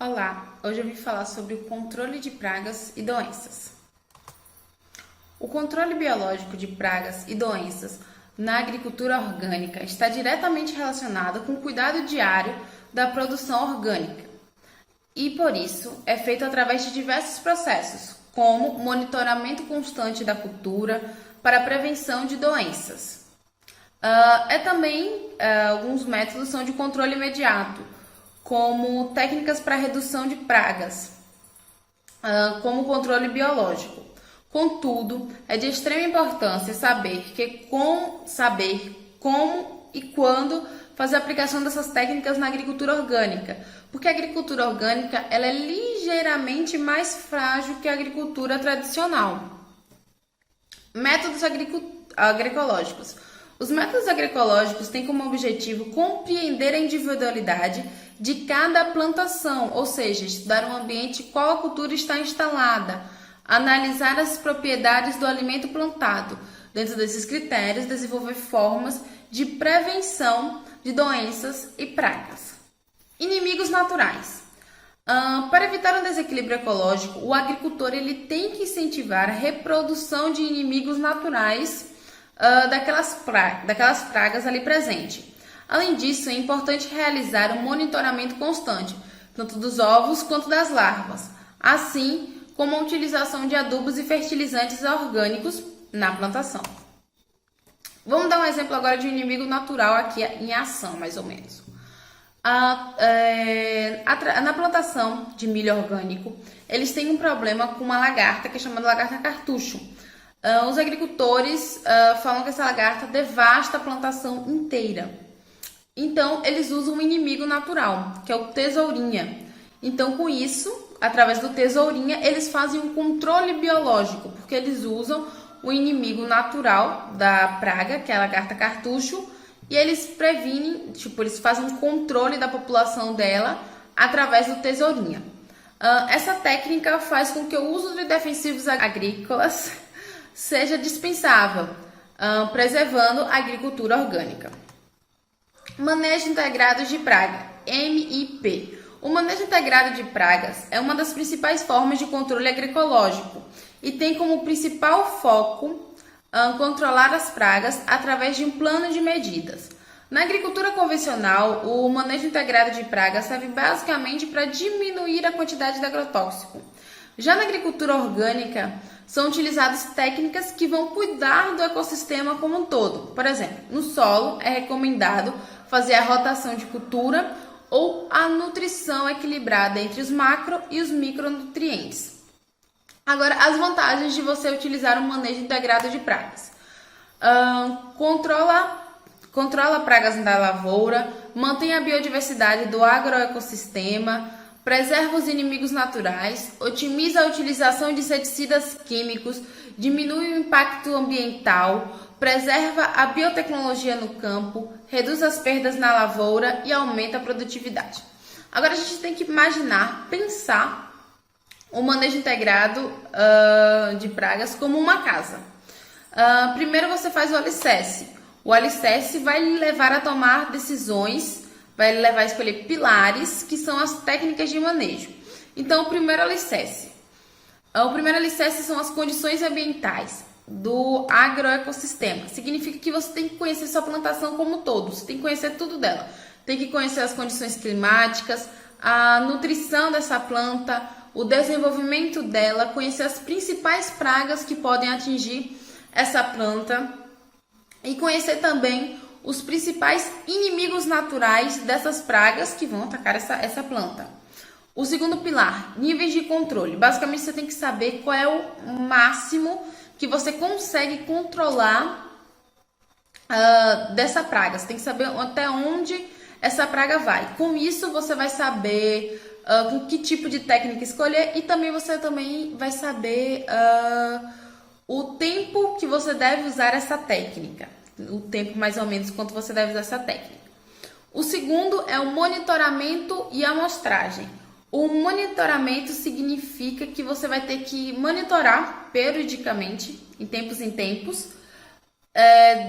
Olá, hoje eu vim falar sobre o controle de pragas e doenças. O controle biológico de pragas e doenças na agricultura orgânica está diretamente relacionado com o cuidado diário da produção orgânica e, por isso, é feito através de diversos processos, como monitoramento constante da cultura para a prevenção de doenças. Alguns métodos são de controle imediato, como técnicas para redução de pragas, como controle biológico. Contudo, é de extrema importância saber como e quando fazer a aplicação dessas técnicas na agricultura orgânica, porque a agricultura orgânica ela é ligeiramente mais frágil que a agricultura tradicional. Métodos agroecológicos. Os métodos agroecológicos têm como objetivo compreender a individualidade de cada plantação, ou seja, estudar o ambiente em qual a cultura está instalada, analisar as propriedades do alimento plantado. Dentro desses critérios, desenvolver formas de prevenção de doenças e pragas. Inimigos naturais. Para evitar um desequilíbrio ecológico, o agricultor ele tem que incentivar a reprodução de inimigos naturais daquelas pragas ali presentes. Além disso, é importante realizar um monitoramento constante, tanto dos ovos quanto das larvas, assim como a utilização de adubos e fertilizantes orgânicos na plantação. Vamos dar um exemplo agora de um inimigo natural aqui em ação, mais ou menos. Na plantação de milho orgânico, eles têm um problema com uma lagarta que é chamada lagarta cartucho. Os agricultores falam que essa lagarta devasta a plantação inteira. Então, eles usam um inimigo natural, que é o tesourinha. Então, com isso, através do tesourinha, eles fazem um controle biológico, porque eles usam o inimigo natural da praga, que é a lagarta cartucho, e eles previnem, eles fazem um controle da população dela através do tesourinha. Essa técnica faz com que o uso de defensivos agrícolas seja dispensável, preservando a agricultura orgânica. Manejo integrado de praga, MIP. O manejo integrado de pragas é uma das principais formas de controle agroecológico e tem como principal foco controlar as pragas através de um plano de medidas. Na agricultura convencional, o manejo integrado de pragas serve basicamente para diminuir a quantidade de agrotóxico. Já na agricultura orgânica, são utilizadas técnicas que vão cuidar do ecossistema como um todo. Por exemplo, no solo é recomendado fazer a rotação de cultura ou a nutrição equilibrada entre os macro e os micronutrientes. Agora, as vantagens de você utilizar um manejo integrado de pragas. Controla pragas da lavoura, mantém a biodiversidade do agroecossistema, preserva os inimigos naturais, otimiza a utilização de inseticidas químicos, diminui o impacto ambiental, preserva a biotecnologia no campo, reduz as perdas na lavoura e aumenta a produtividade. Agora a gente tem que pensar o manejo integrado de pragas como uma casa. Primeiro você faz o alicerce. O alicerce vai lhe levar a tomar decisões, vai lhe levar a escolher pilares, que são as técnicas de manejo. Então, o primeiro alicerce são as condições ambientais do agroecossistema. Significa que você tem que conhecer sua plantação como um todo, você tem que conhecer tudo dela. Tem que conhecer as condições climáticas, a nutrição dessa planta, o desenvolvimento dela, conhecer as principais pragas que podem atingir essa planta e conhecer também os principais inimigos naturais dessas pragas que vão atacar essa planta. O segundo pilar, níveis de controle. Basicamente, você tem que saber qual é o máximo que você consegue controlar dessa praga. Você tem que saber até onde essa praga vai. Com isso, você vai saber com que tipo de técnica escolher e você também vai saber o tempo que você deve usar essa técnica. O tempo mais ou menos quanto você deve usar essa técnica. O segundo é o monitoramento e amostragem. O monitoramento significa que você vai ter que monitorar periodicamente, em tempos,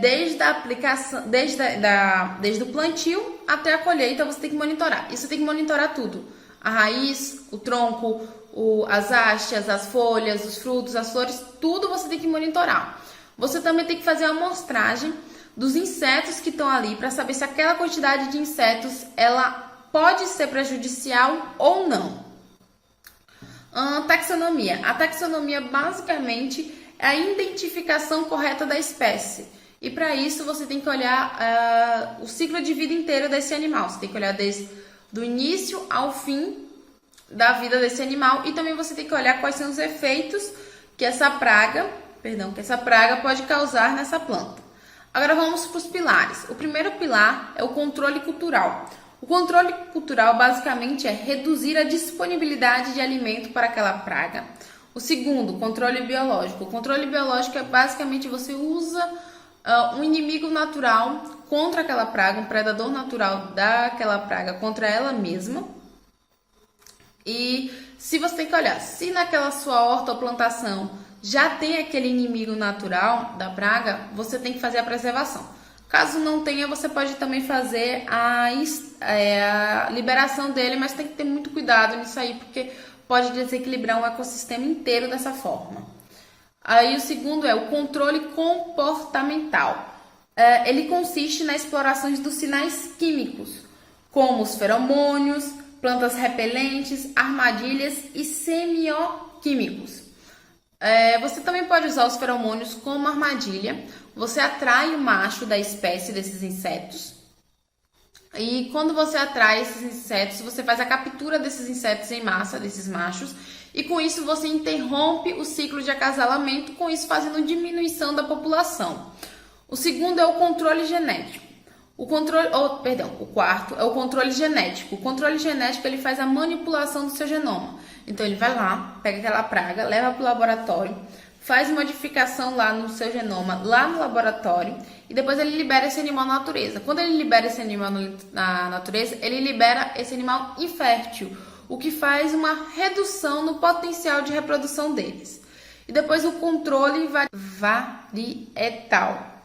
desde a aplicação, desde o plantio até a colheita, você tem que monitorar. E você tem que monitorar tudo. A raiz, o tronco, as hastes, as folhas, os frutos, as flores, tudo você tem que monitorar. Você também tem que fazer a amostragem dos insetos que estão ali para saber se aquela quantidade de insetos ela pode ser prejudicial ou não. Taxonomia. A taxonomia basicamente é a identificação correta da espécie. E para isso você tem que olhar o ciclo de vida inteiro desse animal. Você tem que olhar desde o início ao fim da vida desse animal. E também você tem que olhar quais são os efeitos que essa praga pode causar nessa planta. Agora vamos para os pilares. O primeiro pilar é o controle cultural. O controle cultural basicamente é reduzir a disponibilidade de alimento para aquela praga. O segundo, controle biológico. O controle biológico é basicamente você usa um inimigo natural contra aquela praga, um predador natural daquela praga contra ela mesma. E se você tem que olhar, se naquela sua horta ou plantação já tem aquele inimigo natural da praga, você tem que fazer a preservação. Caso não tenha, você pode também fazer a liberação dele, mas tem que ter muito cuidado nisso aí, porque pode desequilibrar um ecossistema inteiro dessa forma. Aí o segundo é o controle comportamental. Ele consiste na exploração dos sinais químicos, como os feromônios, plantas repelentes, armadilhas e semioquímicos. Você também pode usar os feromônios como armadilha. Você atrai o macho da espécie desses insetos. E quando você atrai esses insetos, você faz a captura desses insetos em massa, desses machos. E com isso você interrompe o ciclo de acasalamento, com isso fazendo diminuição da população. O segundo é o controle genético. O quarto é o controle genético. O controle genético ele faz a manipulação do seu genoma. Então ele vai lá, pega aquela praga, leva para o laboratório, faz modificação lá no seu genoma, lá no laboratório, e depois ele libera esse animal na natureza. Quando ele libera esse animal na natureza, ele libera esse animal infértil, o que faz uma redução no potencial de reprodução deles. E depois o controle varietal.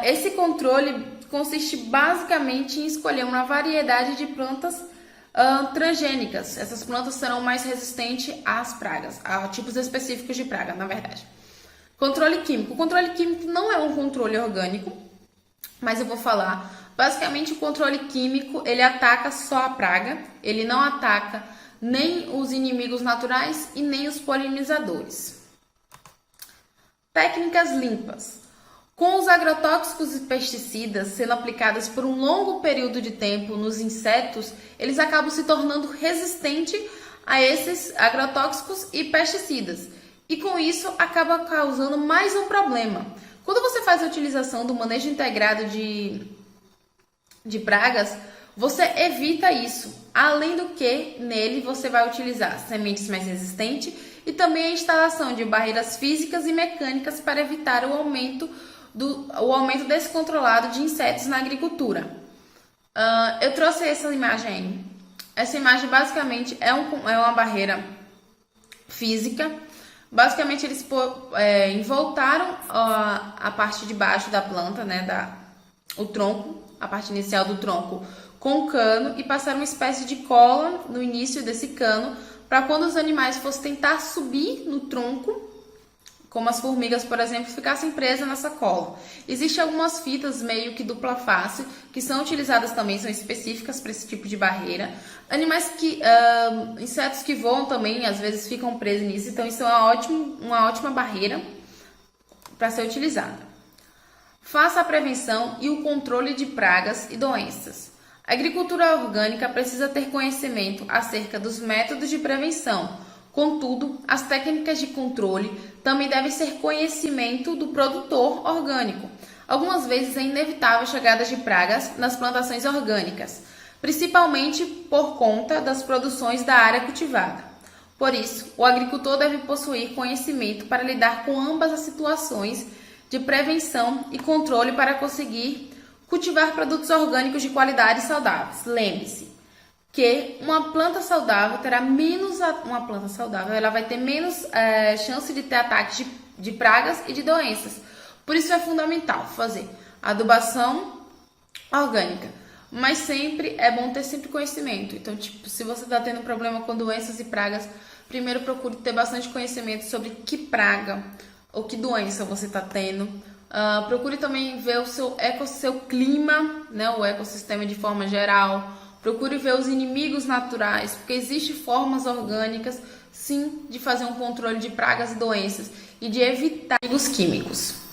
Esse controle consiste basicamente em escolher uma variedade de plantas transgênicas. Essas plantas serão mais resistentes às pragas, a tipos específicos de praga, na verdade. Controle químico. O controle químico não é um controle orgânico, mas eu vou falar. Basicamente, o controle químico, ele ataca só a praga, ele não ataca nem os inimigos naturais e nem os polinizadores. Técnicas limpas. Com os agrotóxicos e pesticidas sendo aplicados por um longo período de tempo nos insetos, eles acabam se tornando resistentes a esses agrotóxicos e pesticidas. E com isso acaba causando mais um problema. Quando você faz a utilização do manejo integrado de pragas, você evita isso. Além do que, nele você vai utilizar sementes mais resistentes e também a instalação de barreiras físicas e mecânicas para evitar o aumento descontrolado de insetos na agricultura. Eu trouxe essa imagem aí. Essa imagem basicamente é uma barreira física. Basicamente eles envoltaram a parte de baixo da planta, né, o tronco, a parte inicial do tronco com cano e passaram uma espécie de cola no início desse cano para quando os animais fossem tentar subir no tronco, como as formigas, por exemplo, ficassem presas nessa cola. Existem algumas fitas meio que dupla face, que são utilizadas também, são específicas para esse tipo de barreira. Insetos que voam também, às vezes ficam presos nisso, então isso é uma ótima barreira para ser utilizada. Faça a prevenção e o controle de pragas e doenças. A agricultura orgânica precisa ter conhecimento acerca dos métodos de prevenção. Contudo, as técnicas de controle também devem ser conhecimento do produtor orgânico. Algumas vezes é inevitável a chegada de pragas nas plantações orgânicas, principalmente por conta das produções da área cultivada. Por isso, o agricultor deve possuir conhecimento para lidar com ambas as situações de prevenção e controle para conseguir cultivar produtos orgânicos de qualidade saudáveis. Lembre-se que uma planta saudável ela vai ter menos chance de ter ataques de pragas e de doenças. Por isso é fundamental fazer adubação orgânica. Mas sempre é bom ter sempre conhecimento. Então, tipo, se você está tendo problema com doenças e pragas, primeiro procure ter bastante conhecimento sobre que praga ou que doença você está tendo. Procure também ver o seu clima, né, o ecossistema de forma geral. Procure ver os inimigos naturais, porque existem formas orgânicas, sim, de fazer um controle de pragas e doenças e de evitar inimigos químicos.